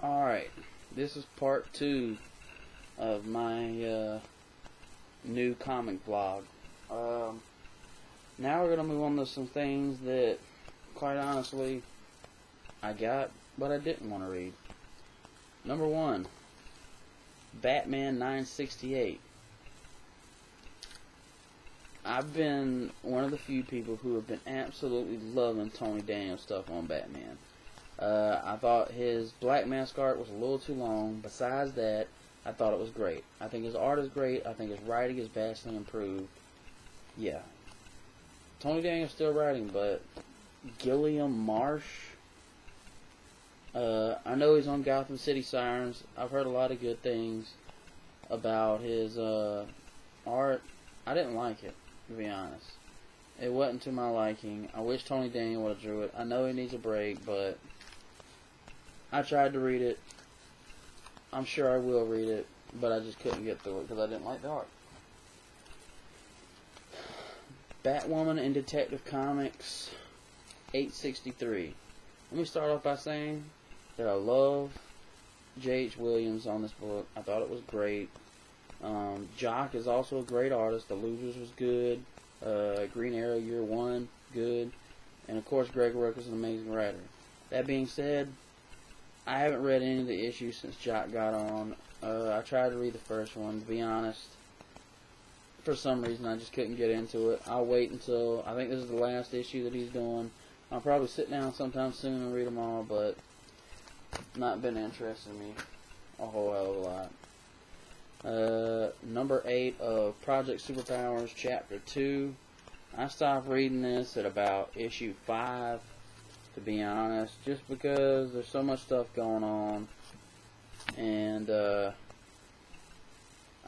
Alright, this is part 2 of my new comic vlog. Now we're going to move on to some things that, quite honestly, I got, but I didn't want to read. Number 1, Batman 968. I've been one of the few people who have been absolutely loving Tony Daniels stuff on Batman. I thought his black mask art was a little too long. Besides that, I thought it was great. I think his art is great. I think his writing is vastly improved. Yeah. Tony Daniels still writing, but Gilliam Marsh, I know he's on Gotham City Sirens. I've heard a lot of good things about his art. I didn't like it, to be honest. It wasn't to my liking. I wish Tony Daniels would have drew it. I know he needs a break, but I tried to read it. I'm sure I will read it, but I just couldn't get through it because I didn't like the art. Batwoman in Detective Comics 863. Let me start off by saying that I love J.H. Williams on this book. I thought it was great. Jock is also a great artist. The Losers was good. Green Arrow Year One, good. And of course Greg Rucka is an amazing writer. That being said, I haven't read any of the issues since Jock got on. I tried to read the first one. To be honest, for some reason I just couldn't get into it. I'll wait until, I think this is the last issue that he's doing. I'll probably sit down sometime soon and read them all, but not been interested in me a whole hell of a lot. Number 8 of Project Superpowers Chapter 2. I stopped reading this at about issue 5, to be honest, just because there's so much stuff going on, and I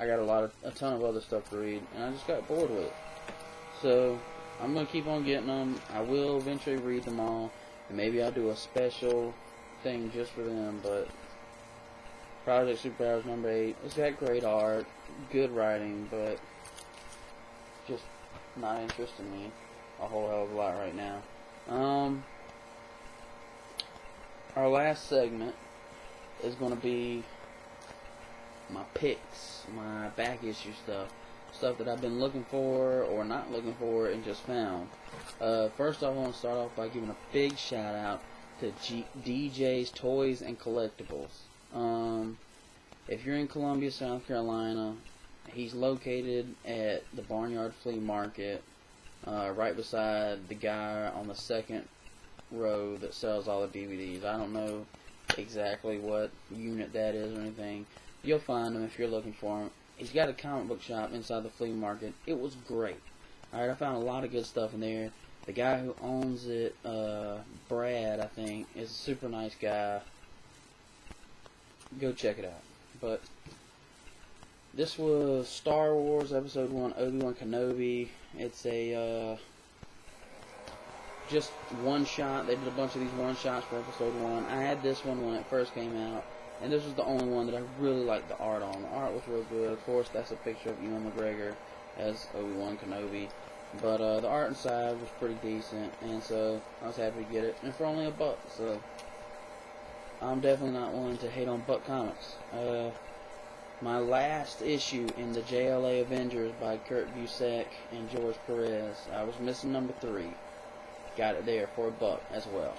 got a ton of other stuff to read, and I just got bored with it. So I'm gonna keep on getting them. I will eventually read them all, and maybe I'll do a special thing just for them. But Project Superpowers number 8, it's got great art, good writing, but just not interesting me a whole hell of a lot right now. Our last segment is going to be my picks, my back issue stuff that I've been looking for or not looking for and just found. First off, I want to start off by giving a big shout out to DJ's Toys and Collectibles. If you're in Columbia, South Carolina, he's located at the Barnyard Flea Market, right beside the guy on the second row that sells all the DVDs. I don't know exactly what unit that is or anything. You'll find him if you're looking for him. He's got a comic book shop inside the flea market. It was great. Alright, I found a lot of good stuff in there. The guy who owns it, Brad, I think, is a super nice guy. Go check it out. But this was Star Wars Episode 1, Obi-Wan Kenobi. It's a just one shot. They did a bunch of these one shots for Episode 1. I had this one when it first came out, and this was the only one that I really liked the art on. The art was real good. Of course, that's a picture of Ewan McGregor as Obi-Wan Kenobi. But the art inside was pretty decent, and so I was happy to get it. And for only $1, so I'm definitely not one to hate on Buck Comics. My last issue in the JLA Avengers by Kurt Busiek and George Perez. I was missing number 3. Got it there for $1 as well.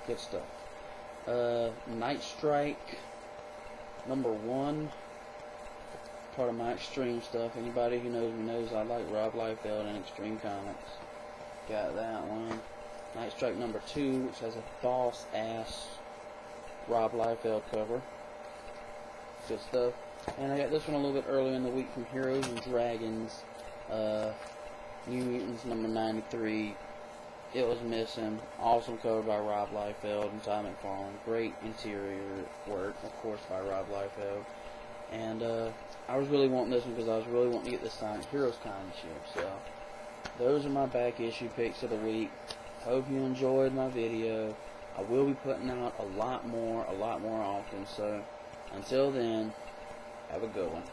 Good stuff. Night Strike number 1. Part of my Extreme stuff. Anybody who knows me knows I like Rob Liefeld and Extreme Comics. Got that one. Night Strike number 2, which has a boss-ass Rob Liefeld cover. Good stuff. And I got this one a little bit earlier in the week from Heroes and Dragons. New Mutants number 93. It was missing. Awesome cover by Rob Liefeld and Todd McFarlane. Great interior work, of course, by Rob Liefeld. And I was really wanting this one because I was really wanting to get this signed Heroes Con this year. So those are my back issue picks of the week. Hope you enjoyed my video. I will be putting out a lot more often. So until then, have a good one.